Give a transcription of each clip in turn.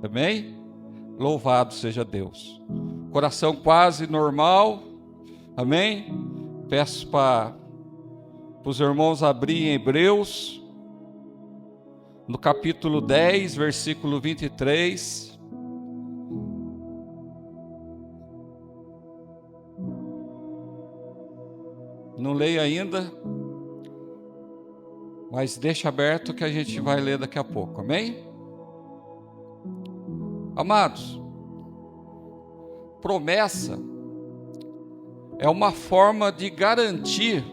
Amém? Louvado seja Deus. Coração quase normal. Amém? Peço para os irmãos abrirem Hebreus, no capítulo 10, versículo 23. Não leio ainda, mas deixa aberto que a gente vai ler daqui a pouco, amém? Amados, promessa é uma forma de garantir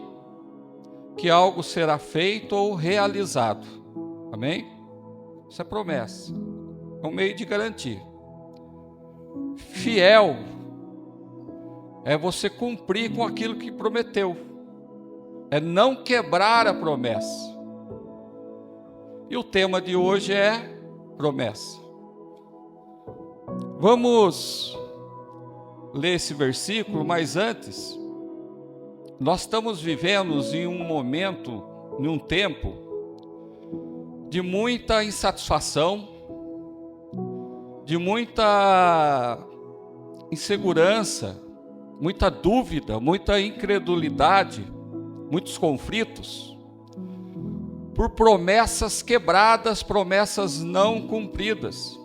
que algo será feito ou realizado, amém? Isso é promessa, é um meio de garantir. Fiel é você cumprir com aquilo que prometeu, é não quebrar a promessa. E o tema de hoje é promessa. Vamos ler esse versículo, mas antes, nós estamos vivendo em um momento, em um tempo, de muita insatisfação, de muita insegurança, muita dúvida, muita incredulidade, muitos conflitos, por promessas quebradas, promessas não cumpridas.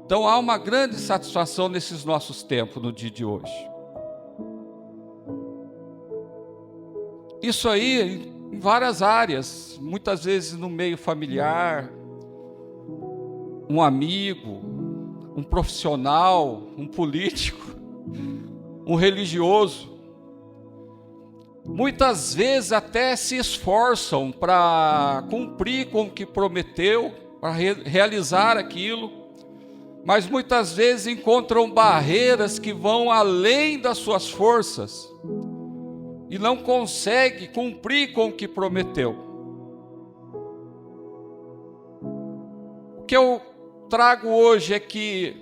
Então há uma grande satisfação nesses nossos tempos, no dia de hoje. Isso aí em várias áreas, muitas vezes no meio familiar, um amigo, um profissional, um político, um religioso. Muitas vezes até se esforçam para cumprir com o que prometeu, para realizar aquilo, mas muitas vezes encontram barreiras que vão além das suas forças e não conseguem cumprir com o que prometeu. O que eu trago hoje é que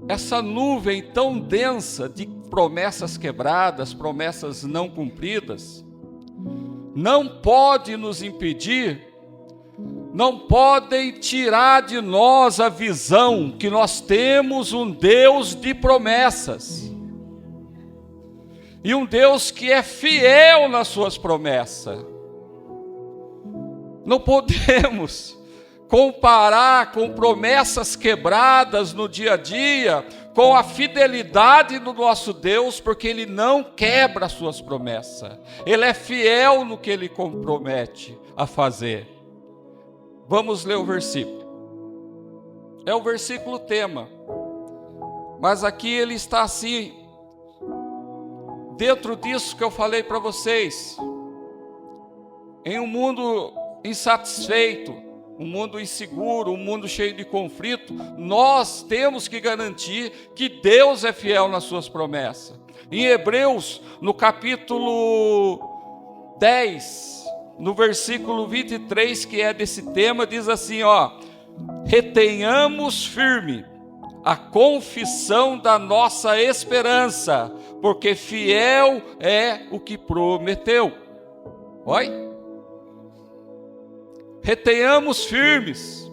essa nuvem tão densa de promessas quebradas, promessas não cumpridas, não pode nos impedir, não podem tirar de nós a visão que nós temos um Deus de promessas, e um Deus que é fiel nas suas promessas. Não podemos comparar com promessas quebradas no dia a dia, com a fidelidade do nosso Deus, porque Ele não quebra as suas promessas. Ele é fiel no que Ele compromete a fazer. Vamos ler o versículo. É o versículo tema, mas aqui ele está assim, dentro disso que eu falei para vocês, em um mundo insatisfeito, um mundo inseguro, um mundo cheio de conflito, nós temos que garantir que Deus é fiel nas suas promessas. Em Hebreus, no capítulo 10, no versículo 23, que é desse tema, diz assim, retenhamos firme a confissão da nossa esperança, porque fiel é o que prometeu. Retenhamos firmes,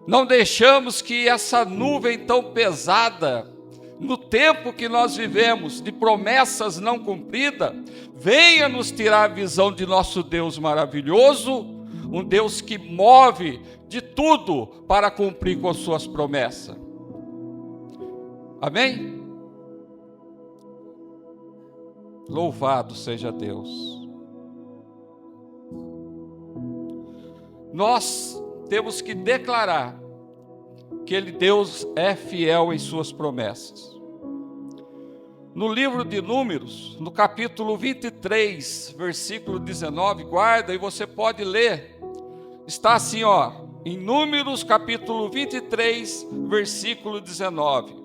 não deixamos que essa nuvem tão pesada, no tempo que nós vivemos, de promessas não cumpridas, venha nos tirar a visão de nosso Deus maravilhoso, um Deus que move de tudo para cumprir com as suas promessas. Amém? Louvado seja Deus. Nós temos que declarar que Deus é fiel em suas promessas. No livro de Números, no capítulo 23, versículo 19, guarda e você pode ler. Está assim, em Números capítulo 23, versículo 19.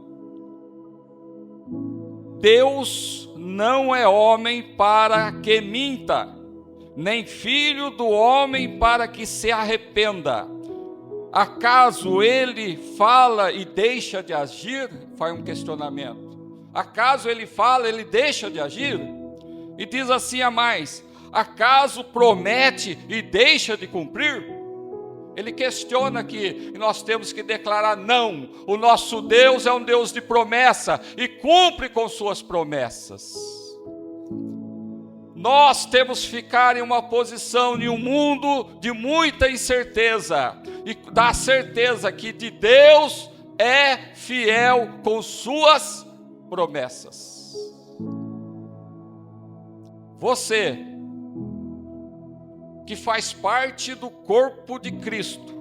Deus não é homem para que minta, nem filho do homem para que se arrependa. Acaso ele fala e deixa de agir? Faz um questionamento. Acaso ele fala, ele deixa de agir? E diz assim a mais: acaso promete e deixa de cumprir? Ele questiona que nós temos que declarar não. O nosso Deus é um Deus de promessa e cumpre com suas promessas. Nós temos que ficar em uma posição, em um mundo de muita incerteza, e dar certeza que de Deus é fiel com suas promessas. Você, que faz parte do corpo de Cristo,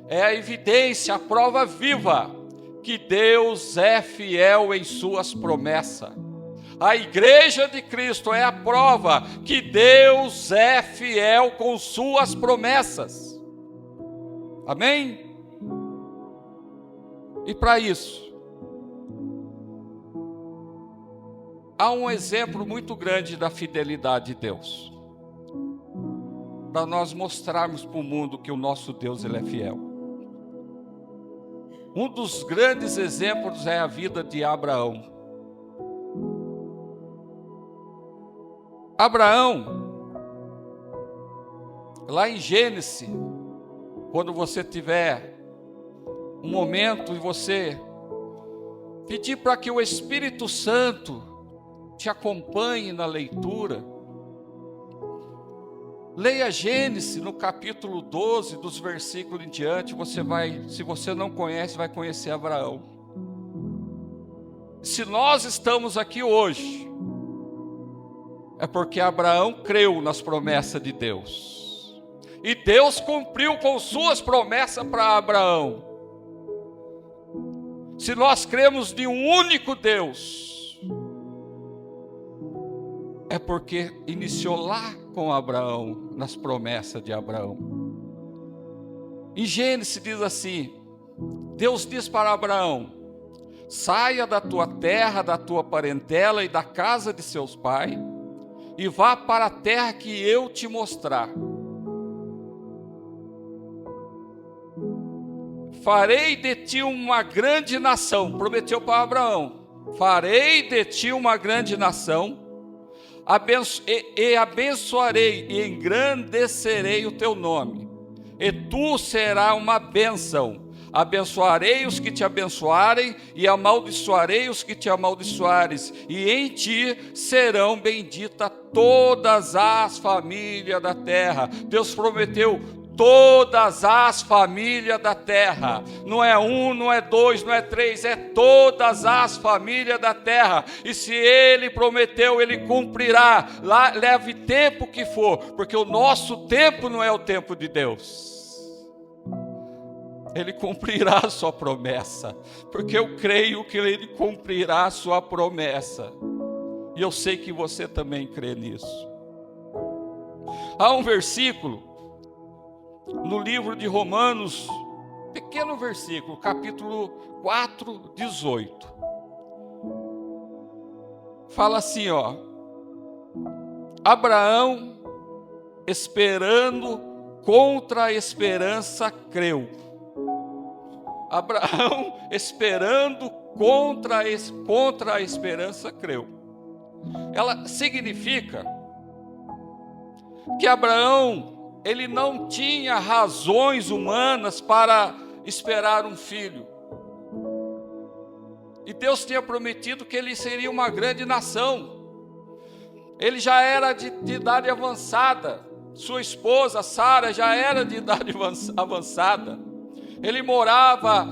é a evidência, a prova viva, que Deus é fiel em suas promessas. A igreja de Cristo é a prova que Deus é fiel com suas promessas. Amém? E para isso, há um exemplo muito grande da fidelidade de Deus, para nós mostrarmos para o mundo que o nosso Deus ele é fiel. Um dos grandes exemplos é a vida de Abraão. Abraão, lá em Gênesis, quando você tiver um momento e você pedir para que o Espírito Santo te acompanhe na leitura, leia Gênesis no capítulo 12, dos versículos em diante. Você vai, se você não conhece, vai conhecer Abraão. Se nós estamos aqui hoje, é porque Abraão creu nas promessas de Deus. E Deus cumpriu com suas promessas para Abraão. Se nós cremos em um único Deus, é porque iniciou lá com Abraão, nas promessas de Abraão. Em Gênesis diz assim: Deus diz para Abraão: saia da tua terra, da tua parentela e da casa de seus pais, e vá para a terra que eu te mostrar. Farei de ti uma grande nação. Prometeu para Abraão: farei de ti uma grande nação, abençoarei e engrandecerei o teu nome, e tu serás uma bênção. Abençoarei os que te abençoarem, e amaldiçoarei os que te amaldiçoares, e em ti serão benditas todas as famílias da terra. Deus prometeu todas as famílias da terra. Não é um, não é dois, não é três, é todas as famílias da terra. E se Ele prometeu, Ele cumprirá. Lá, leve tempo que for, porque o nosso tempo não é o tempo de Deus. Ele cumprirá a sua promessa, porque eu creio que Ele cumprirá a sua promessa, e eu sei que você também crê nisso. Há um versículo no livro de Romanos, pequeno versículo, capítulo 4, 18, fala assim, ó: Abraão, esperando contra a esperança, creu. Abraão, esperando contra a esperança, creu. Ela significa que Abraão, ele não tinha razões humanas para esperar um filho. E Deus tinha prometido que ele seria uma grande nação. Ele já era de idade avançada. Sua esposa, Sara, já era de idade avançada. Ele morava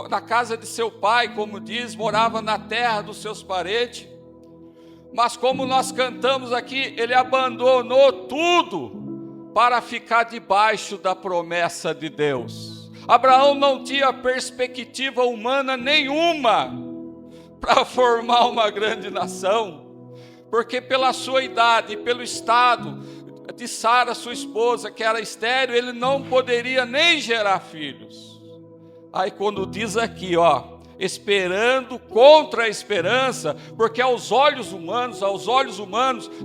na casa de seu pai, como diz, morava na terra dos seus parentes. Mas como nós cantamos aqui, ele abandonou tudo para ficar debaixo da promessa de Deus. Abraão não tinha perspectiva humana nenhuma para formar uma grande nação, porque pela sua idade e pelo estado de Sara, sua esposa, que era estéril, ele não poderia nem gerar filhos. Aí quando diz aqui, ó, esperando contra a esperança, porque aos olhos humanos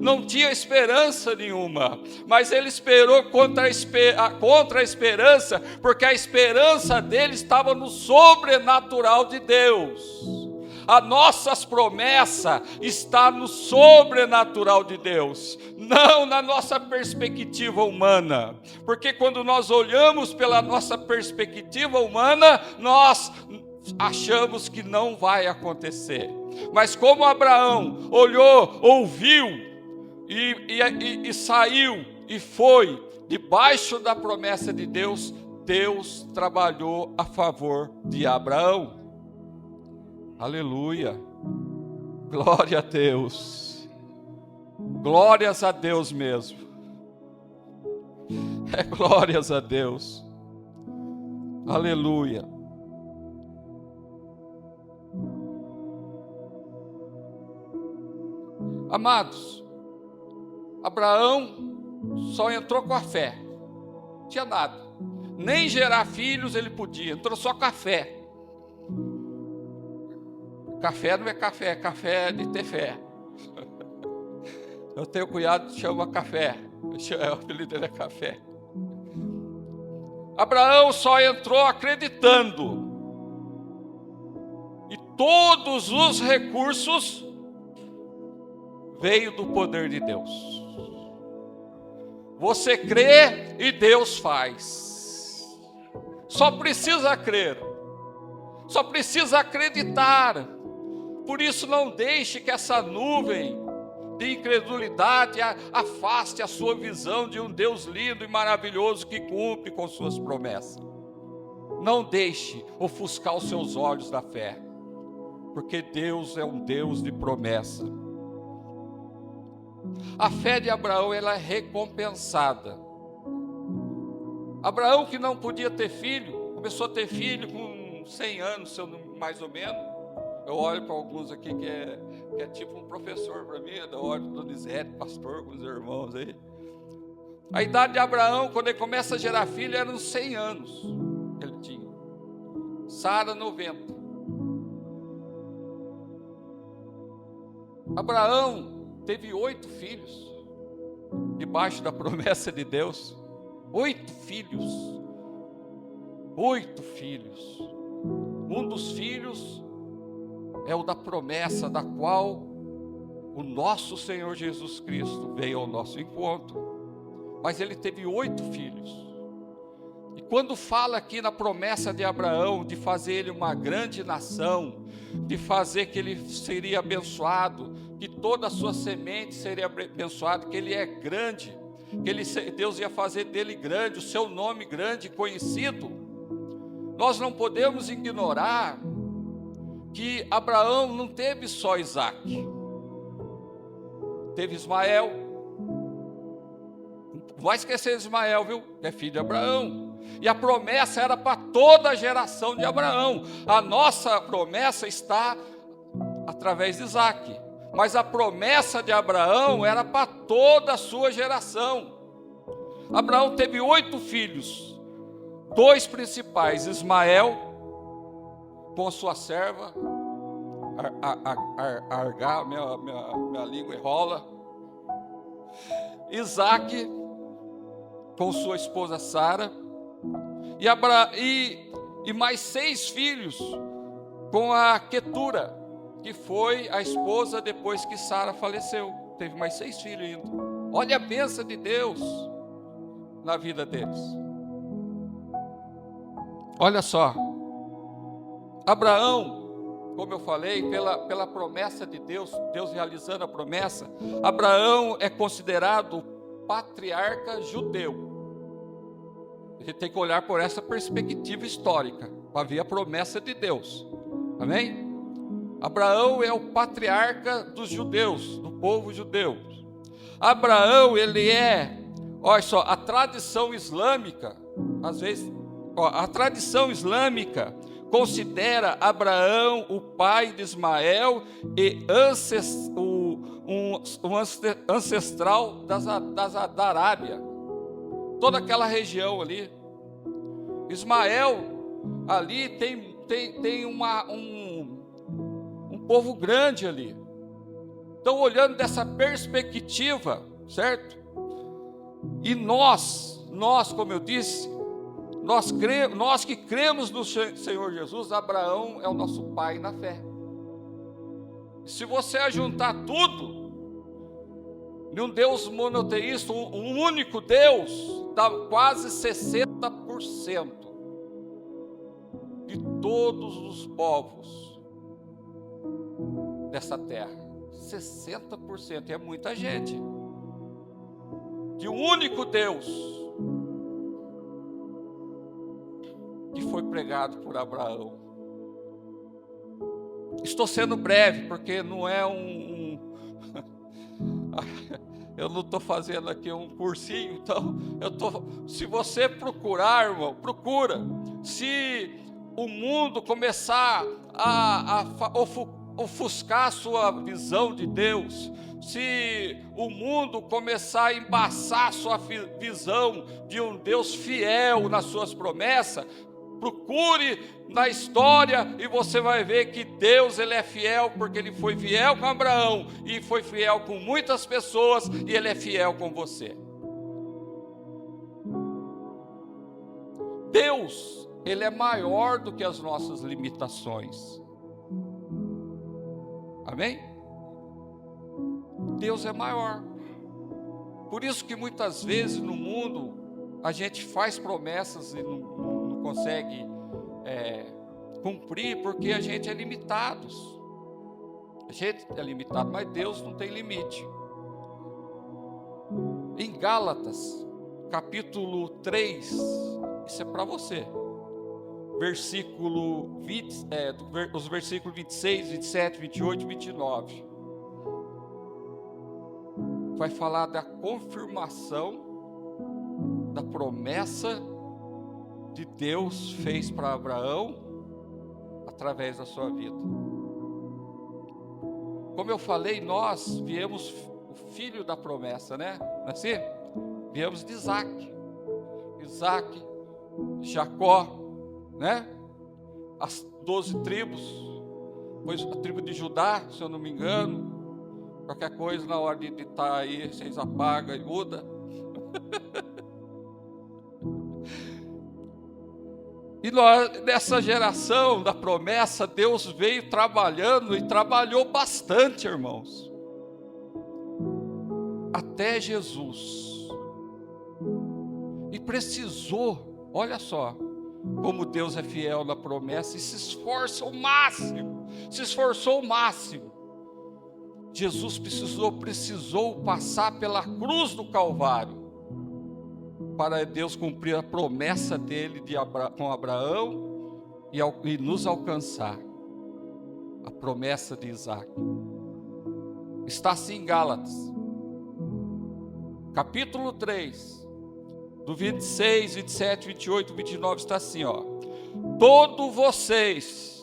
não tinha esperança nenhuma, mas ele esperou contra a esperança, porque a esperança dele estava no sobrenatural de Deus. A nossa promessa está no sobrenatural de Deus, não na nossa perspectiva humana. Porque quando nós olhamos pela nossa perspectiva humana, nós achamos que não vai acontecer. Mas como Abraão olhou, ouviu e saiu e foi debaixo da promessa de Deus, Deus trabalhou a favor de Abraão. Aleluia, glória a Deus, glórias a Deus mesmo, glórias a Deus, aleluia. Amados, Abraão só entrou com a fé, não tinha nada, nem gerar filhos ele podia, entrou só com a fé. Café não é café, é café de ter fé. Eu tenho um cunhado que chama Café, o apelido dele é Café. Abraão só entrou acreditando, e todos os recursos veio do poder de Deus. Você crê e Deus faz. Só precisa crer, só precisa acreditar. Por isso não deixe que essa nuvem de incredulidade afaste a sua visão de um Deus lindo e maravilhoso que cumpre com suas promessas. Não deixe ofuscar os seus olhos da fé, porque Deus é um Deus de promessa. A fé de Abraão, ela é recompensada. Abraão, que não podia ter filho, começou a ter filho com 100 anos, mais ou menos. Eu olho para alguns aqui que é tipo um professor para mim, eu olho para o Donizete, pastor, com os irmãos aí. A idade de Abraão, quando ele começa a gerar filho, eram 100 anos que ele tinha. Sara, 90. Abraão teve 8 filhos, debaixo da promessa de Deus. 8 filhos. 8 filhos. Um dos filhos é o da promessa, da qual o nosso Senhor Jesus Cristo veio ao nosso encontro. Mas ele teve 8 filhos. E quando fala aqui na promessa de Abraão, de fazer ele uma grande nação, de fazer que ele seria abençoado, que toda a sua semente seria abençoada, que ele é grande, que Deus ia fazer dele grande, o seu nome grande, conhecido. Nós não podemos ignorar que Abraão não teve só Isaac, teve Ismael. Não vai esquecer de Ismael, viu? É filho de Abraão. E a promessa era para toda a geração de Abraão. A nossa promessa está através de Isaac, mas a promessa de Abraão era para toda a sua geração. Abraão teve 8 filhos, 2 principais, Ismael, com a sua serva, Argar, minha língua enrola. Isaac, com sua esposa Sara, e mais 6 filhos, com a Quetura, que foi a esposa depois que Sara faleceu. Teve mais 6 filhos ainda. Olha a bênção de Deus na vida deles. Olha só, Abraão, como eu falei, pela promessa de Deus, Deus realizando a promessa, Abraão é considerado patriarca judeu. A gente tem que olhar por essa perspectiva histórica, para ver a promessa de Deus, amém? Abraão é o patriarca dos judeus, do povo judeu. Abraão, ele olha só, a tradição islâmica, às vezes, a tradição islâmica considera Abraão o pai de Ismael e ancestral da Arábia, toda aquela região ali. Ismael ali tem um povo grande ali. Então, olhando dessa perspectiva, certo? E nós, como eu disse, nós que cremos no Senhor Jesus, Abraão é o nosso pai na fé. Se você ajuntar tudo, de um Deus monoteísta, um único Deus, dá quase 60% de todos os povos dessa terra. 60%, é muita gente. De um único Deus que foi pregado por Abraão. Estou sendo breve, porque não é eu não estou fazendo aqui um cursinho, então se você procurar, irmão, procura. Se o mundo começar a ofuscar a sua visão de Deus, se o mundo começar a embaçar a sua visão de um Deus fiel nas suas promessas, procure na história e você vai ver que Deus, Ele é fiel, porque Ele foi fiel com Abraão e foi fiel com muitas pessoas, e Ele é fiel com você. Deus, Ele é maior do que as nossas limitações. Amém? Deus é maior. Por isso que muitas vezes no mundo a gente faz promessas e não consegue cumprir, porque a gente é limitado. A gente é limitado, mas Deus não tem limite. Em Gálatas, capítulo 3, isso é para você. Versículo 20, os versículos 26, 27, 28 e 29. Vai falar da confirmação da promessa de Deus fez para Abraão através da sua vida. Como eu falei, nós viemos o filho da promessa, né? Não é assim? Viemos de Isaac, Jacó, né? As 12 tribos, pois a tribo de Judá, se eu não me engano. Qualquer coisa na hora de estar aí, vocês apagam e muda. E nós, nessa geração da promessa, Deus veio trabalhando e trabalhou bastante, irmãos. Até Jesus. E precisou, olha só, como Deus é fiel na promessa e se esforça o máximo. Se esforçou o máximo. Jesus precisou passar pela cruz do Calvário para Deus cumprir a promessa dele com Abraão e nos alcançar. A promessa de Isaac. Está assim em Gálatas, capítulo 3, do 26, 27, 28, 29, está assim, ó. Todos vocês,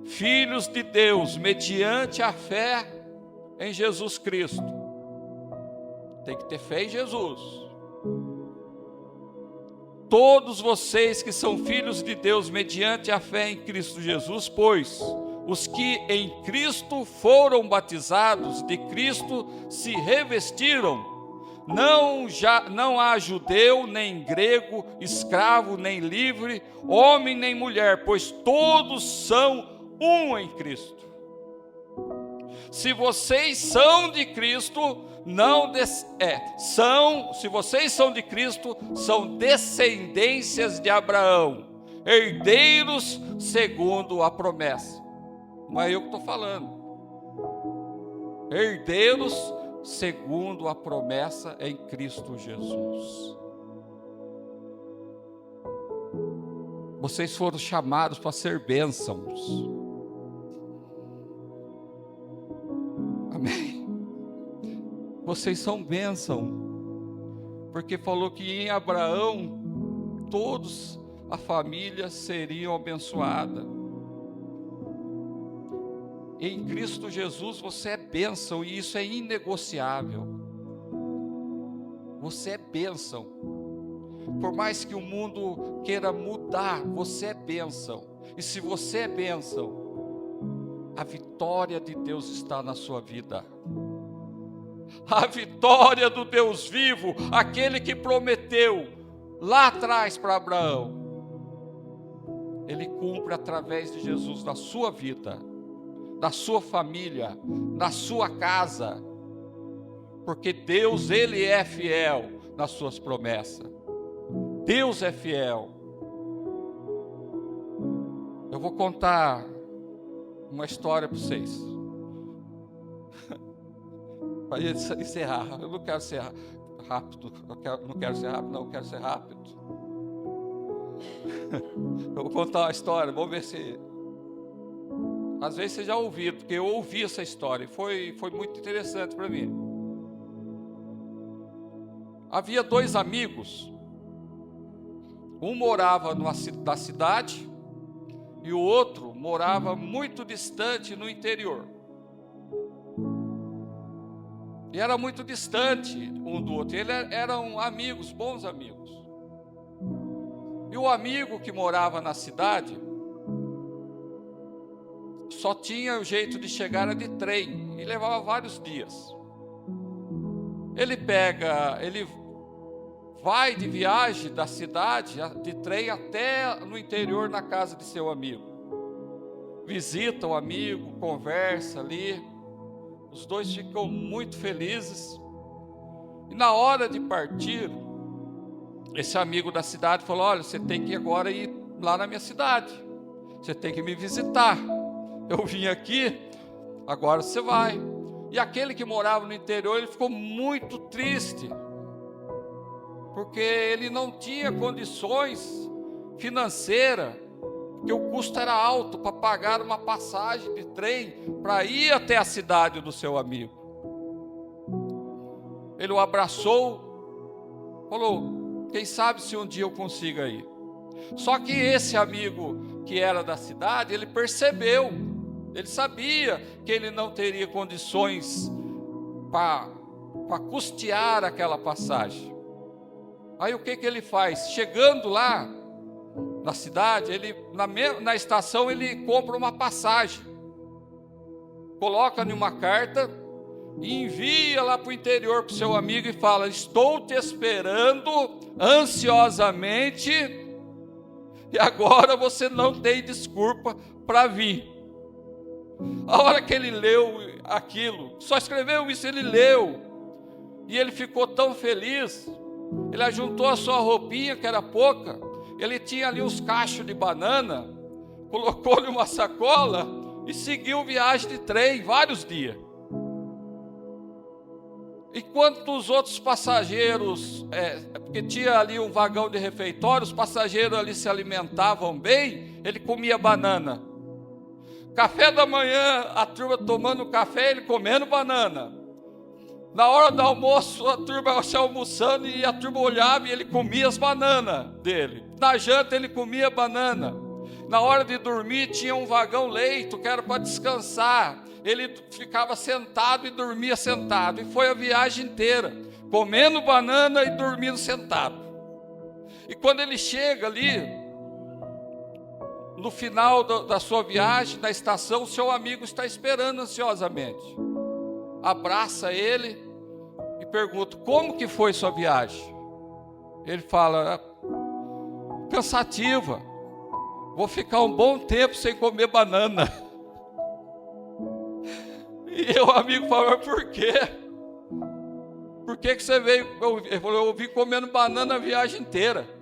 filhos de Deus, mediante a fé em Jesus Cristo. Tem que ter fé em Jesus. Todos vocês que são filhos de Deus, mediante a fé em Cristo Jesus, pois os que em Cristo foram batizados, de Cristo se revestiram. Não há judeu, nem grego, escravo, nem livre, homem, nem mulher, pois todos são um em Cristo. Se vocês são de Cristo, se vocês são de Cristo, são descendências de Abraão, herdeiros segundo a promessa. Não é eu que estou falando. Herdeiros segundo a promessa em Cristo Jesus. Vocês foram chamados para ser bênçãos. Amém? Vocês são bênção, porque falou que em Abraão todos a família seriam abençoada. Em Cristo Jesus você é bênção e isso é inegociável. Você é bênção. Por mais que o mundo queira mudar, você é bênção. E se você é bênção, a vitória de Deus está na sua vida. A vitória do Deus vivo, aquele que prometeu lá atrás para Abraão. Ele cumpre através de Jesus na sua vida, na sua família, na sua casa. Porque Deus, Ele é fiel nas suas promessas. Deus é fiel. Eu vou contar uma história para vocês. Para encerrar. Eu não quero ser rápido. Não quero ser rápido, não. Eu quero ser rápido. Eu vou contar uma história. Vamos ver se... Às vezes você já ouviu, porque eu ouvi essa história. Foi muito interessante para mim. Havia dois amigos. Um morava na cidade e o outro morava muito distante no interior. E era muito distante um do outro. Eles eram amigos, bons amigos. E o amigo que morava na cidade só tinha o jeito de chegar de trem e levava vários dias. Ele vai de viagem da cidade de trem até no interior na casa de seu amigo. Visita o amigo, conversa ali. Os dois ficam muito felizes. E na hora de partir, esse amigo da cidade falou: olha, você tem que agora ir lá na minha cidade. Você tem que me visitar. Eu vim aqui, agora você vai. E aquele que morava no interior, ele ficou muito triste, porque ele não tinha condições financeiras, porque o custo era alto para pagar uma passagem de trem para ir até a cidade do seu amigo. Ele o abraçou, falou: quem sabe se um dia eu consiga ir. Só que esse amigo que era da cidade, ele percebeu, ele sabia que ele não teria condições para custear aquela passagem. Aí o que ele faz? Chegando lá na cidade, ele na estação ele compra uma passagem, coloca em uma carta e envia lá para o interior para o seu amigo e fala: estou te esperando ansiosamente e agora você não tem desculpa para vir. A hora que ele leu aquilo, só escreveu isso, ele leu, e ele ficou tão feliz. Ele ajuntou a sua roupinha, que era pouca, ele tinha ali uns cachos de banana, colocou-lhe uma sacola e seguiu viagem de trem, vários dias. Enquanto os outros passageiros, porque tinha ali um vagão de refeitório, os passageiros ali se alimentavam bem, ele comia banana. Café da manhã, a turma tomando café, ele comendo banana. Na hora do almoço, a turma se almoçando e a turma olhava e ele comia as bananas dele. Na janta, ele comia banana. Na hora de dormir, tinha um vagão leito que era para descansar. Ele ficava sentado e dormia sentado. E foi a viagem inteira, comendo banana e dormindo sentado. E quando ele chega ali, no final da sua viagem, na estação, o seu amigo está esperando ansiosamente. Abraça ele e pergunta: como que foi sua viagem? Ele fala: cansativa, vou ficar um bom tempo sem comer banana. E o amigo falou: mas por quê? Por que você veio? Ele falou: eu vim comendo banana a viagem inteira.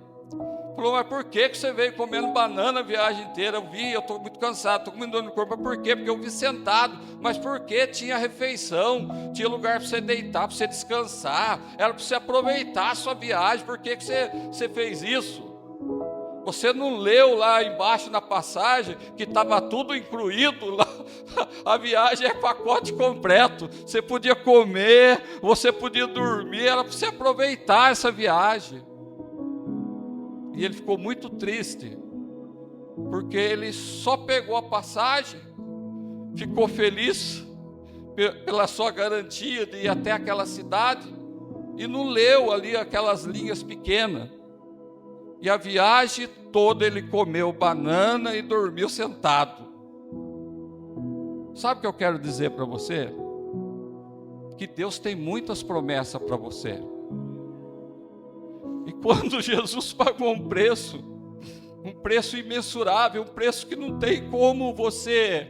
Falou: mas por que você veio comendo banana a viagem inteira? Eu estou muito cansado, estou com muita dor no corpo. Mas por quê? Porque eu vim sentado. Mas por quê? Tinha refeição, tinha lugar para você deitar, para você descansar, era para você aproveitar a sua viagem. Por que você fez isso? Você não leu lá embaixo na passagem que estava tudo incluído lá? A viagem é pacote completo. Você podia comer, você podia dormir, era para você aproveitar essa viagem. E ele ficou muito triste, porque ele só pegou a passagem, ficou feliz pela sua garantia de ir até aquela cidade, e não leu ali aquelas linhas pequenas. E a viagem toda ele comeu banana e dormiu sentado. Sabe o que eu quero dizer para você? Que Deus tem muitas promessas para você. E quando Jesus pagou um preço Um preço imensurável, um preço que não tem como você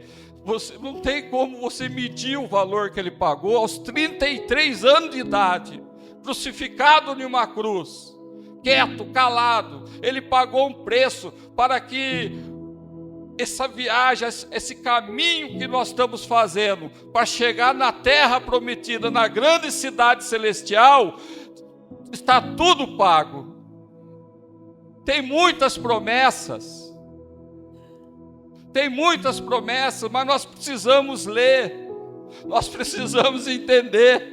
não tem como você medir o valor que ele pagou aos 33 anos de idade, crucificado em uma cruz, quieto, calado. Ele pagou um preço para que essa viagem, esse caminho que nós estamos fazendo para chegar na terra prometida, na grande cidade celestial, está tudo pago. Tem muitas promessas, mas nós precisamos ler, nós precisamos entender.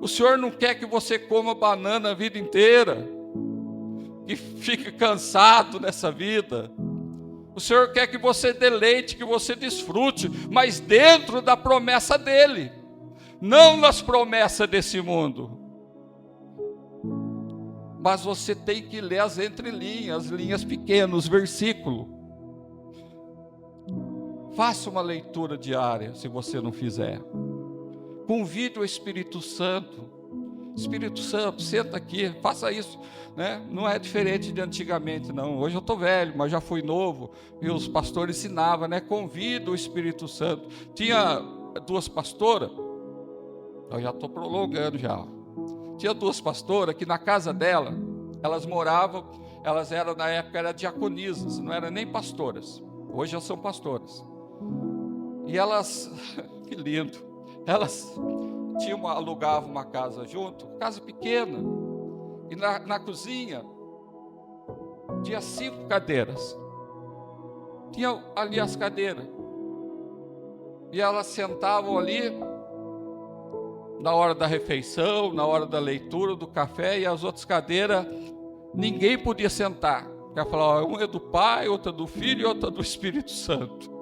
O Senhor não quer que você coma banana a vida inteira, que fique cansado nessa vida. O Senhor quer que você deleite, que você desfrute, mas dentro da promessa dEle, não nas promessas desse mundo. Mas você tem que ler as entrelinhas, as linhas pequenas, os versículos. Faça uma leitura diária, se você não fizer. Convide o Espírito Santo. Espírito Santo, senta aqui, faça isso, né? Não é diferente de antigamente, não. Hoje eu estou velho, mas já fui novo, e os pastores ensinavam, né? Convida o Espírito Santo. Tinha duas pastoras, eu já estou prolongando já. Tinha duas pastoras que na casa dela, elas moravam, elas eram, na época, eram diaconisas, não eram nem pastoras. Hoje já são pastoras. E elas, que lindo, elas alugavam uma casa junto, casa pequena, e na cozinha tinha 5 cadeiras. Tinha ali as cadeiras. E elas sentavam ali na hora da refeição, na hora da leitura, do café, e as outras cadeiras, ninguém podia sentar. Ela falava, uma é do Pai, outra do Filho e outra do Espírito Santo.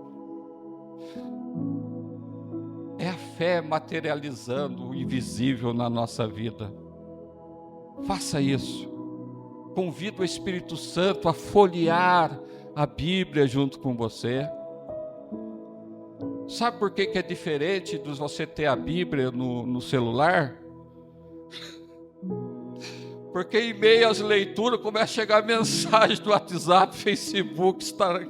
É a fé materializando o invisível na nossa vida. Faça isso. Convida o Espírito Santo a folhear a Bíblia junto com você. Sabe por que é diferente de você ter a Bíblia no celular? Porque em meio às leituras começa a chegar mensagem do WhatsApp, Facebook, Instagram.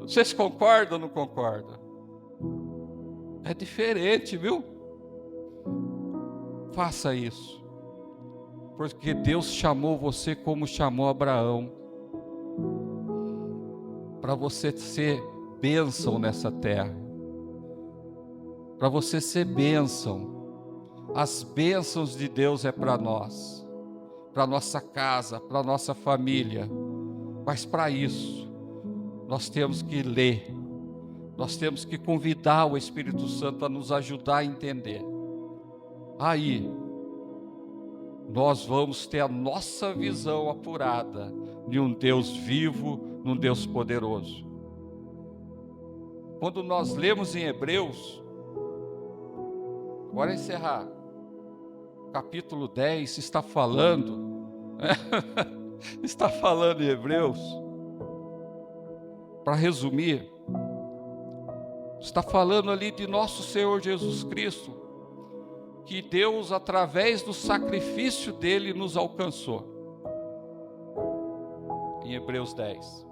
Vocês concordam ou não concordam? É diferente, viu? Faça isso. Porque Deus chamou você como chamou Abraão. Para você ser bênção nessa terra. Para você ser bênção. As bênçãos de Deus é para nós. Para nossa casa, para nossa família. Mas para isso, nós temos que ler. Nós temos que convidar o Espírito Santo a nos ajudar a entender. Aí, nós vamos ter a nossa visão apurada de um Deus vivo, de um Deus poderoso. Quando nós lemos em Hebreus, agora encerrar, capítulo 10, está falando em Hebreus, para resumir, está falando ali de nosso Senhor Jesus Cristo, que Deus, através do sacrifício dele, nos alcançou. Em Hebreus 10.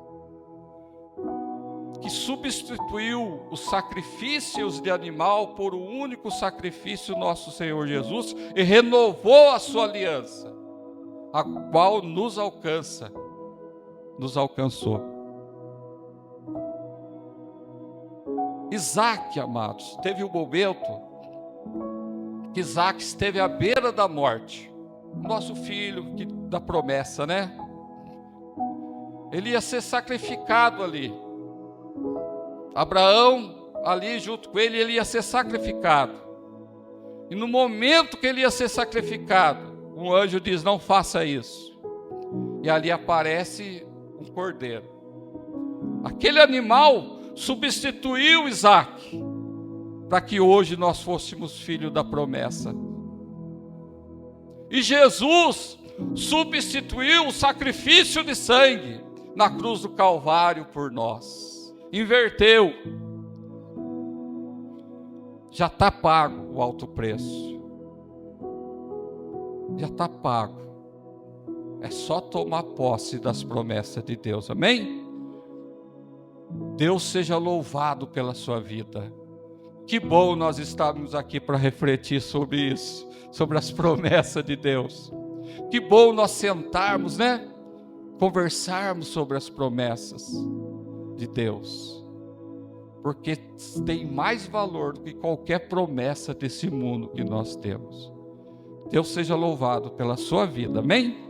Que substituiu os sacrifícios de animal por um único sacrifício, nosso Senhor Jesus, e renovou a sua aliança, a qual nos alcançou. Isaac, amados, teve um momento que Isaac esteve à beira da morte. Nosso filho da promessa, né? Ele ia ser sacrificado ali. Abraão, ali junto com ele ia ser sacrificado. E no momento que ele ia ser sacrificado, um anjo diz, não faça isso. E ali aparece um cordeiro. Aquele animal substituiu Isaac, para que hoje nós fôssemos filhos da promessa. E Jesus substituiu o sacrifício de sangue na cruz do Calvário por nós. Inverteu. Já está pago o alto preço. Já está pago. É só tomar posse das promessas de Deus, amém? Deus seja louvado pela sua vida. Que bom nós estamos aqui para refletir sobre isso, sobre as promessas de Deus. Que bom nós sentarmos, né? Conversarmos sobre as promessas de Deus. Porque tem mais valor do que qualquer promessa desse mundo que nós temos. Deus seja louvado pela sua vida, amém?